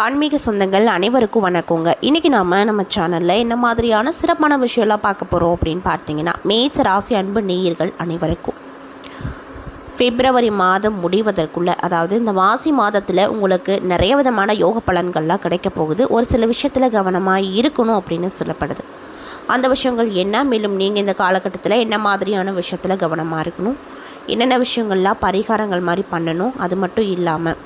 ஆன்மீக சொந்தங்கள் அனைவருக்கும் வணக்கங்க. இன்றைக்கி நம்ம சேனலில் என்ன மாதிரியான சிறப்பான விஷயம்லாம் பார்க்க போகிறோம் அப்படின்னு பார்த்தீங்கன்னா, மேச ராசி அன்பு நேயர்கள் அனைவருக்கும் பிப்ரவரி மாதம் முடிவதற்குள்ளே, அதாவது இந்த மாசி மாதத்தில் உங்களுக்கு நிறைய விதமான யோக பலன்கள்லாம் கிடைக்க போகுது. ஒரு சில விஷயத்தில் கவனமாக இருக்கணும் அப்படின்னு சொல்லப்படுது. அந்த விஷயங்கள் என்ன, மேலும் நீங்கள் இந்த காலகட்டத்தில் என்ன மாதிரியான விஷயத்தில் கவனமாக இருக்கணும், என்னென்ன விஷயங்கள்லாம் பரிகாரங்கள் மாதிரி பண்ணணும், அது மட்டும் இல்லாமல்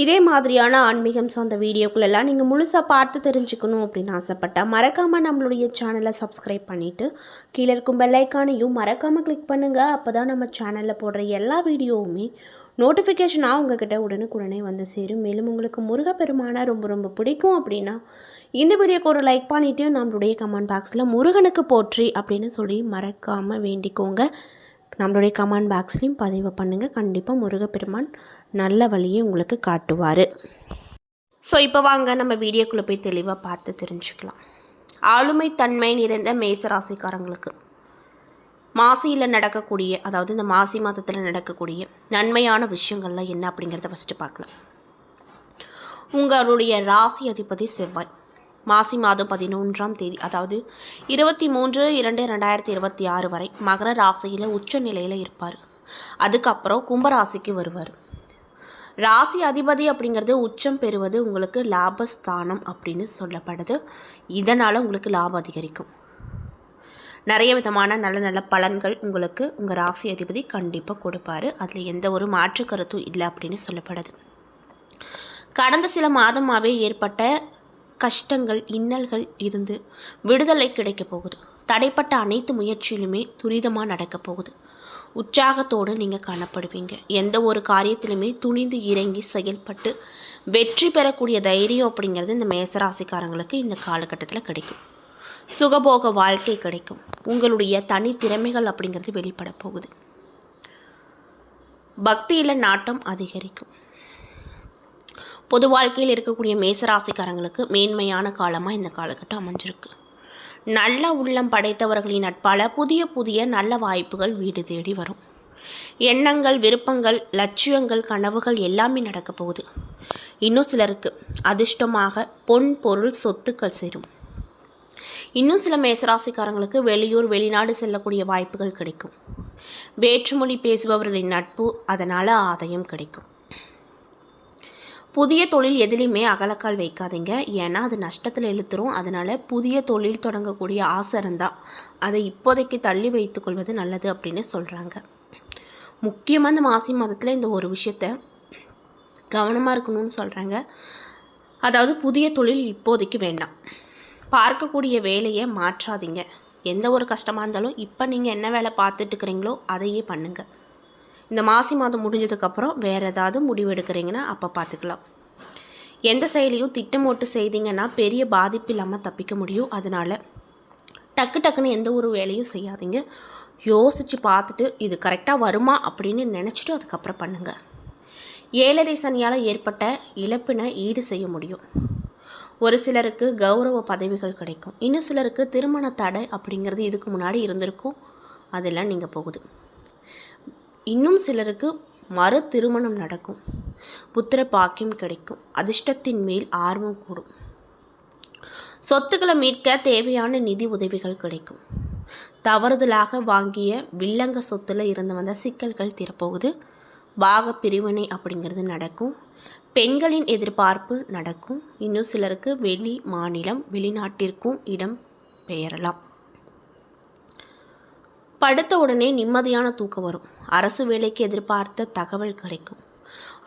இதே மாதிரியான ஆன்மீகம் சார்ந்த வீடியோக்களெல்லாம் நீங்கள் முழுசாக பார்த்து தெரிஞ்சுக்கணும் அப்படின்னு ஆசைப்பட்டால் மறக்காமல் நம்மளுடைய சேனலை சப்ஸ்கிரைப் பண்ணிவிட்டு கீழே இருக்கும் பெல்லைக்கானையும் மறக்காமல் கிளிக் பண்ணுங்கள். அப்போ தான் நம்ம சேனலில் போடுற எல்லா வீடியோவுமே நோட்டிஃபிகேஷனாக உங்ககிட்ட உடனுக்குடனே வந்து சேரும். மேலும் உங்களுக்கு முருகப்பெருமானை ரொம்ப ரொம்ப பிடிக்கும் அப்படின்னா இந்த வீடியோக்கு ஒரு லைக் பண்ணிவிட்டு நம்மளுடைய கமெண்ட் பாக்ஸில் முருகனுக்கு போற்றி அப்படின்னு சொல்லி மறக்காமல் வேண்டிக்கோங்க. நம்மளுடைய கமெண்ட் பாக்ஸ்லையும் பதிவு பண்ணுங்கள். கண்டிப்பாக முருகப்பெருமான் நல்ல வழியை உங்களுக்கு காட்டுவார். ஸோ இப்போ வாங்க நம்ம வீடியோக்குள்ளே போய் தெளிவாக பார்த்து தெரிஞ்சுக்கலாம். ஆளுமை தன்மை நிறைந்த மேசராசிக்காரங்களுக்கு மாசியில் நடக்கக்கூடிய, அதாவது இந்த மாசி மாதத்தில் நடக்கக்கூடிய நன்மையான விஷயங்கள்லாம் என்ன அப்படிங்கிறத ஃபஸ்ட்டு பார்க்கலாம். உங்களுடைய ராசி அதிபதி செவ்வாய் மாசி மாதம் 11ஆம் தேதி, அதாவது 23/2/2026 வரை மகர ராசியில் உச்ச நிலையில் இருப்பார். அதுக்கப்புறம் கும்பராசிக்கு வருவார். ராசி அதிபதி அப்படிங்கிறது உச்சம் பெறுவது உங்களுக்கு லாபஸ்தானம் அப்படின்னு சொல்லப்படுது. இதனால் உங்களுக்கு லாபம் அதிகரிக்கும். நிறைய விதமான நல்ல நல்ல பலன்கள் உங்களுக்கு உங்கள் ராசி அதிபதி கண்டிப்பாக கொடுப்பார். அதில் எந்த ஒரு மாற்று கருத்தும் இல்லை அப்படின்னு சொல்லப்படுது. கடந்த சில மாதமாகவே ஏற்பட்ட கஷ்டங்கள் இன்னல்கள் இருந்து விடுதலை கிடைக்க போகுது. தடைப்பட்ட அனைத்து முயற்சியிலுமே துரிதமாக நடக்க போகுது. உற்சாகத்தோடு நீங்கள் காணப்படுவீங்க. எந்த ஒரு காரியத்திலுமே துணிந்து இறங்கி செயல்பட்டு வெற்றி பெறக்கூடிய தைரியம் அப்படிங்கிறது இந்த மேசராசிக்காரங்களுக்கு இந்த காலகட்டத்தில் கிடைக்கும். சுகபோக வாழ்க்கை கிடைக்கும். உங்களுடைய தனி திறமைகள் அப்படிங்கிறது வெளிப்பட போகுது. பக்தியில் நாட்டம் அதிகரிக்கும். பொது வாழ்க்கையில் இருக்கக்கூடிய மேசராசிக்காரங்களுக்கு மேன்மையான காலமாக இந்த காலகட்டம் அமைஞ்சிருக்கு. நல்ல உள்ளம் படைத்தவர்களின் நட்பால் புதிய புதிய நல்ல வாய்ப்புகள் வீடு தேடி வரும். எண்ணங்கள், விருப்பங்கள், லட்சியங்கள், கனவுகள் எல்லாமே நடக்க போகுது. இன்னும் சிலருக்கு அதிர்ஷ்டமாக பொன் பொருள் சொத்துக்கள் சேரும். இன்னும் சில மேசராசிக்காரங்களுக்கு வெளியூர் வெளிநாடு செல்லக்கூடிய வாய்ப்புகள் கிடைக்கும். வேற்றுமொழி பேசுபவர்களின் நட்பு, அதனால் ஆதாயம் கிடைக்கும். புதிய தொழில் எதுலேயுமே அகலக்கால் வைக்காதீங்க, ஏன்னா அது நஷ்டத்தில் இழுத்துரும். அதனால் புதிய தொழில் தொடங்கக்கூடிய ஆசை இருந்தால் அதை இப்போதைக்கு தள்ளி வைத்துக்கொள்வது நல்லது அப்படின்னு சொல்கிறாங்க. முக்கியமாக இந்த மாசி மாதத்தில் இந்த ஒரு விஷயத்த கவனமாக இருக்கணும்னு சொல்கிறாங்க. அதாவது புதிய தொழில் இப்போதைக்கு வேண்டாம். பார்க்கக்கூடிய வேலையை மாற்றாதீங்க. எந்த ஒரு கஷ்டமாக இருந்தாலும் இப்போ நீங்கள் என்ன வேலை பார்த்துட்டு இருக்கிறீங்களோ அதையே பண்ணுங்கள். இந்த மாசி மாதம் முடிஞ்சதுக்கப்புறம் வேறு ஏதாவது முடிவு எடுக்கிறீங்கன்னா அப்போ பார்த்துக்கலாம். எந்த செயலையும் திட்டமிட்டு செய்தீங்கன்னா பெரிய பாதிப்பு இல்லாமல் தப்பிக்க முடியும். அதனால் டக்குன்னு எந்த ஒரு வேலையும் செய்யாதீங்க. யோசித்து பார்த்துட்டு இது கரெக்டாக வருமா அப்படின்னு நினச்சிட்டு அதுக்கப்புறம் பண்ணுங்கள். 7.5 சனியால் ஏற்பட்ட இழப்பினை ஈடு செய்ய முடியும். ஒரு சிலருக்கு கௌரவ பதவிகள் கிடைக்கும். இன்னும் சிலருக்கு திருமண தடை அப்படிங்கிறது இதுக்கு முன்னாடி இருந்திருக்கும், அதெல்லாம் நீங்கள் போகுது. இன்னும் சிலருக்கு மறு திருமணம் நடக்கும். புத்திர பாக்கியம் கிடைக்கும். அதிர்ஷ்டத்தின் மேல் ஆர்வம் கூடும். சொத்துக்களை மீட்க தேவையான நிதி உதவிகள் கிடைக்கும். தவறுதலாக வாங்கிய வில்லங்க சொத்துல இருந்து வந்த சிக்கல்கள் தீரப்போகுது. பாக பிரிவினை அப்படிங்கிறது நடக்கும். பெண்களின் எதிர்பார்ப்பு நடக்கும். இன்னும் சிலருக்கு வெளி மாநிலம் வெளிநாட்டிற்கும் இடம் பெயரலாம். படுத்த உடனே நிம்மதியான தூக்கம் வரும். அரசு வேலைக்கு எதிர்பார்த்த தகவல் கிடைக்கும்.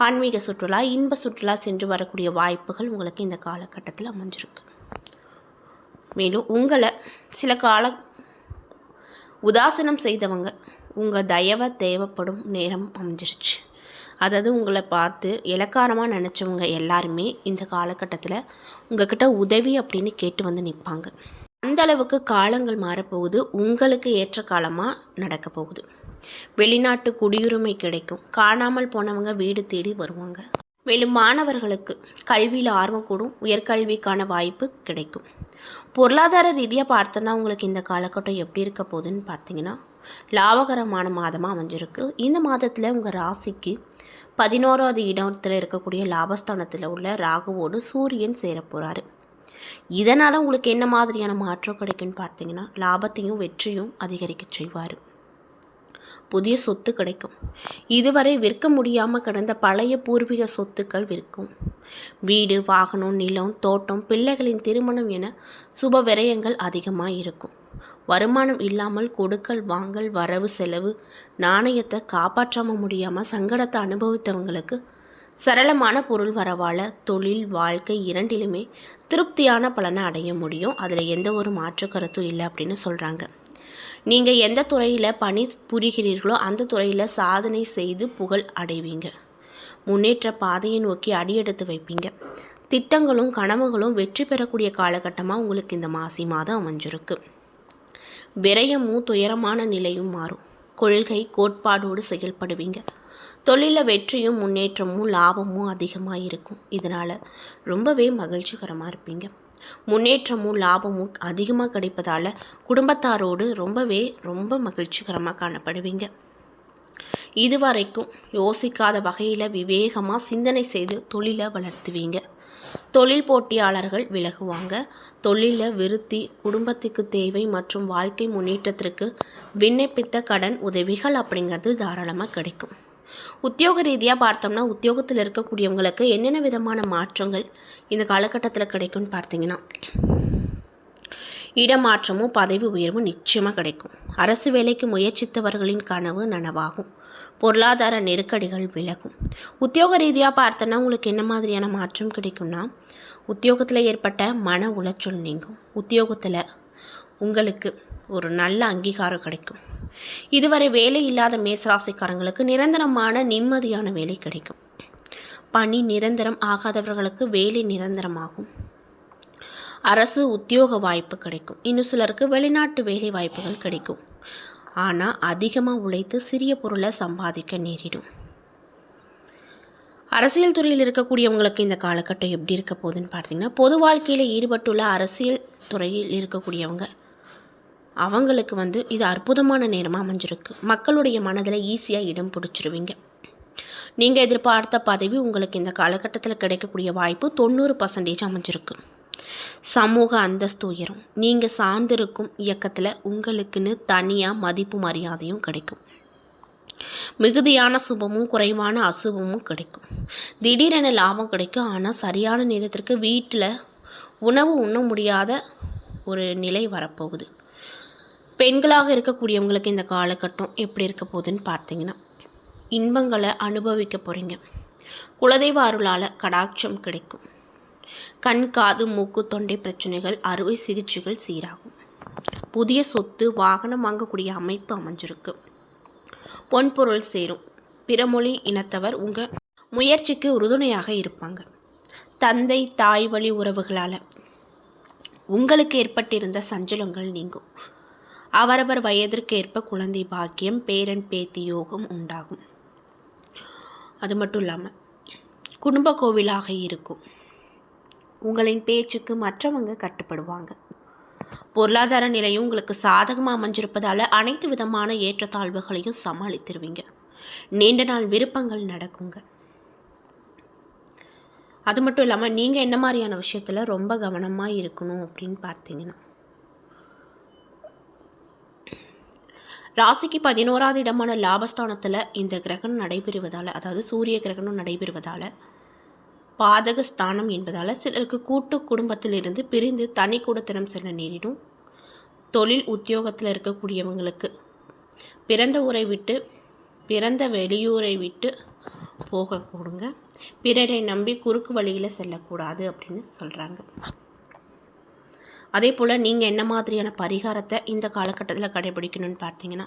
ஆன்மீக சுற்றுலா, இன்ப சுற்றுலா சென்று வரக்கூடிய வாய்ப்புகள் உங்களுக்கு இந்த காலகட்டத்தில் அமைஞ்சிருக்கு. மேலும் உங்களை சில கால உதாசீனம் செய்தவங்க உங்கள் தயவை தேவைப்படும் நேரம் அமைஞ்சிருச்சு. அதாவது உங்களை பார்த்து இலக்காரமாக நினச்சவங்க எல்லாருமே இந்த காலகட்டத்தில் உங்கள்கிட்ட உதவி அப்படின்னு கேட்டு வந்து நிற்பாங்க. அந்த அளவுக்கு காலங்கள் மாறப்போகுது. உங்களுக்கு ஏற்ற காலமாக நடக்க போகுது. வெளிநாட்டு குடியுரிமை கிடைக்கும். காணாமல் போனவங்க வீடு தேடி வருவாங்க. மேலும் மாணவர்களுக்கு கல்வியில் ஆர்வம் கூடும். உயர்கல்விக்கான வாய்ப்பு கிடைக்கும். பொருளாதார ரீதியாக பார்த்தோன்னா உங்களுக்கு இந்த காலகட்டம் எப்படி இருக்க போகுதுன்னு பார்த்தீங்கன்னா லாபகரமான மாதமாக அமைஞ்சிருக்கு. இந்த மாதத்தில் உங்கள் ராசிக்கு 11வது இடத்துல இருக்கக்கூடிய லாபஸ்தானத்தில் உள்ள ராகுவோடு சூரியன் சேரப்போகிறாரு. இதனால் உங்களுக்கு என்ன மாதிரியான மாற்றம் கிடைக்குன்னு பார்த்தீங்கன்னா, லாபத்தையும் வெற்றியும் அதிகரிக்க செய்வார். புதிய சொத்து கிடைக்கும். இதுவரை விற்க முடியாமல் கிடந்த பழைய பூர்வீக சொத்துக்கள் விற்கும். வீடு, வாகனம், நிலம், தோட்டம், பிள்ளைகளின் திருமணம் என சுப விரயங்கள் அதிகமாக இருக்கும். வருமானம் இல்லாமல் கொடுக்கல் வாங்கல், வரவு செலவு, நாணயத்தை காப்பாற்றாம முடியாமல் சங்கடத்தை அனுபவித்தவங்களுக்கு சரளமான பொருள் வரவால் தொழில், வாழ்க்கை இரண்டிலுமே திருப்தியான பலனை அடைய முடியும். அதில் எந்த ஒரு மாற்று கருத்தும் இல்லை அப்படின்னு சொல்கிறாங்க. நீங்கள் எந்த துறையில் பணி புரிகிறீர்களோ அந்த துறையில் சாதனை செய்து புகழ் அடைவீங்க. முன்னேற்ற பாதையை நோக்கி அடியெடுத்து வைப்பீங்க. திட்டங்களும் கனவுகளும் வெற்றி பெறக்கூடிய காலகட்டமாக உங்களுக்கு இந்த மாசி மாதம் அமைஞ்சிருக்கு. விரயமும் துயரமான நிலையும் மாறும். கொள்கை கோட்பாடோடு செயல்படுவீங்க. தொழிலில் வெற்றியும் முன்னேற்றமும் லாபமும் அதிகமாக இருக்கும். இதனால் ரொம்பவே மகிழ்ச்சிகரமாக இருப்பீங்க. முன்னேற்றமும் லாபமும் அதிகமாக கிடைப்பதால் குடும்பத்தாரோடு ரொம்ப மகிழ்ச்சிகரமாக காணப்படுவீங்க. இதுவரைக்கும் யோசிக்காத வகையில் விவேகமாக சிந்தனை செய்து தொழிலை வளர்த்துவீங்க. தொழில் போட்டியாளர்கள் விலகுவாங்க. தொழிலில் விருத்தி, குடும்பத்துக்கு தேவை மற்றும் வாழ்க்கை முன்னேற்றத்திற்கு விண்ணப்பித்த கடன் உதவிகள் அப்படிங்கிறது தாராளமாக கிடைக்கும். உத்தியோக ரீதியாக பார்த்தோம்னா, உத்தியோகத்தில் இருக்கக்கூடியவங்களுக்கு என்னென்ன விதமான மாற்றங்கள் இந்த காலகட்டத்தில் கிடைக்கும்னு பார்த்தீங்கன்னா, இடமாற்றமும் பதவி உயர்வும் நிச்சயமாக கிடைக்கும். அரசு வேலைக்கு முயற்சித்தவர்களின் கனவு நனவாகும். பொருளாதார நெருக்கடிகள் விலகும். உத்தியோக ரீதியாக பார்த்தோன்னா உங்களுக்கு என்ன மாதிரியான மாற்றம் கிடைக்கும்னா, உத்தியோகத்தில் ஏற்பட்ட மன உளைச்சல் நீங்கும். உத்தியோகத்தில் உங்களுக்கு ஒரு நல்ல அங்கீகாரம் கிடைக்கும். இதுவரை வேலை இல்லாத மேசராசிக்காரங்களுக்கு நிரந்தரமான நிம்மதியான வேலை கிடைக்கும். பணி நிரந்தரம் ஆகாதவர்களுக்கு வேலை நிரந்தரமாகும். அரசு உத்தியோக வாய்ப்பு கிடைக்கும். இன்னும் சிலருக்கு வெளிநாட்டு வேலை வாய்ப்புகள் கிடைக்கும். ஆனால் அதிகமாக உழைத்து சிறிய பொருளை சம்பாதிக்க நேரிடும். அரசியல் துறையில் இருக்கக்கூடியவங்களுக்கு இந்த காலகட்டம் எப்படி இருக்க போகுதுன்னு பார்த்தீங்கன்னா, பொது வாழ்க்கையில் ஈடுபட்டுள்ள அரசியல் துறையில் இருக்கக்கூடியவங்க அவங்களுக்கு இது அற்புதமான நேரமாக அமைஞ்சிருக்கு. மக்களுடைய மனதில் ஈஸியாக இடம் பிடிச்சிருவீங்க. நீங்கள் எதிர்பார்த்த பதவி உங்களுக்கு இந்த காலகட்டத்தில் கிடைக்கக்கூடிய வாய்ப்பு 90% அமைஞ்சிருக்கு. சமூக அந்தஸ்து உயரும். நீங்கள் சார்ந்திருக்கும் இயக்கத்தில் உங்களுக்குன்னு தனியாக மதிப்பு மரியாதையும் கிடைக்கும். மிகுதியான சுபமும் குறைவான அசுபமும் கிடைக்கும். திடீரென லாபம் கிடைக்கும். ஆனால் சரியான நேரத்திற்கு வீட்டில் உணவு உண்ண முடியாத ஒரு நிலை வரப்போகுது. பெண்களாக இருக்கக்கூடியவங்களுக்கு இந்த காலகட்டம் எப்படி இருக்க போகுதுன்னு பார்த்தீங்கன்னா, இன்பங்களை அனுபவிக்க போகிறீங்க. குலதெய்வ அருளால் கடாட்சம் கிடைக்கும். கண், காது, மூக்கு, தொண்டை பிரச்சனைகள், அறுவை சிகிச்சைகள் சீராகும். புதிய சொத்து, வாகனம் வாங்கக்கூடிய அமைப்பு அமைஞ்சிருக்கு. பொன்பொருள் சேரும். பிறமொழி இனத்தவர் உங்கள் முயற்சிக்கு உறுதுணையாக இருப்பாங்க. தந்தை தாய் வழி உறவுகளால் உங்களுக்கு ஏற்பட்டிருந்த சஞ்சலங்கள் நீங்கும். அவரவர் வயதிற்கு ஏற்ப குழந்தை பாக்கியம், பேரன் பேத்தி யோகம் உண்டாகும். அது மட்டும் இல்லாமல் குடும்ப கோவிலாக இருக்கும். உங்களின் பேச்சுக்கு மற்றவங்க கட்டுப்படுவாங்க. பொருளாதார நிலையும் உங்களுக்கு சாதகமாக அமைஞ்சிருப்பதால் அனைத்து விதமான ஏற்றத்தாழ்வுகளையும் சமாளித்திருவீங்க. நீண்ட நாள் விருப்பங்கள் நடக்குங்க. அது மட்டும் இல்லாமல் நீங்கள் என்ன மாதிரியான விஷயத்தில் ரொம்ப கவனமாக இருக்கணும் அப்படின்னு பார்த்தீங்கன்னா, ராசிக்கு 11வது இடமான லாபஸ்தானத்தில் இந்த கிரகணம் நடைபெறுவதால், அதாவது சூரிய கிரகணம் நடைபெறுவதால் பாதக ஸ்தானம் என்பதால் சிலருக்கு கூட்டு குடும்பத்திலிருந்து பிரிந்து தனி கூடத்தினம் செல்ல நேரிடும். தொழில் உத்தியோகத்தில் இருக்கக்கூடியவங்களுக்கு பிறந்த ஊரை விட்டு பிறந்த வெளியூரை விட்டு போகக்கூடுங்க. பிறரை நம்பி குறுக்கு வழியில் செல்லக்கூடாது அப்படின்னு சொல்கிறாங்க. அதே போல் நீங்கள் என்ன மாதிரியான பரிகாரத்தை இந்த காலகட்டத்தில் கடைபிடிக்கணும்னு பார்த்தீங்கன்னா,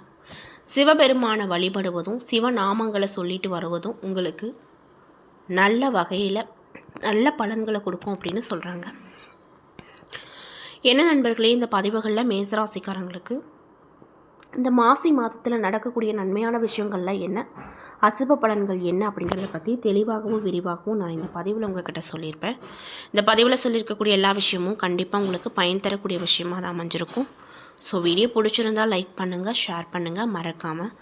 சிவபெருமானை வழிபடுவதும் சிவநாமங்களை சொல்லிட்டு வருவதும் உங்களுக்கு நல்ல வகையில் நல்ல பலன்களை கொடுக்கும் அப்படின்னு சொல்கிறாங்க. என்ன நண்பர்களே, இந்த பதிவுகளில் மேசராசிக்காரங்களுக்கு இந்த மாசி மாதத்தில் நடக்கக்கூடிய நன்மையான விஷயங்கள்லாம் என்ன, அசுப பலன்கள் என்ன அப்படிங்கிறத பற்றி தெளிவாகவும் விரிவாகவும் நான் இந்த பதிவில் உங்கள்கிட்ட சொல்லியிருப்பேன். இந்த பதிவில் சொல்லியிருக்கக்கூடிய எல்லா விஷயமும் கண்டிப்பாக உங்களுக்கு பயன் தரக்கூடிய விஷயமாக தான் அமைஞ்சிருக்கும். ஸோ வீடியோ பிடிச்சிருந்தால் லைக் பண்ணுங்கள், ஷேர் பண்ணுங்கள், மறக்காமல்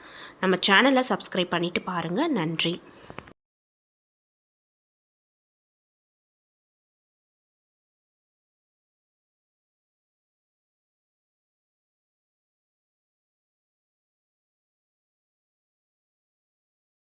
நம்ம சேனலை சப்ஸ்கிரைப் பண்ணிவிட்டு பாருங்கள். நன்றி.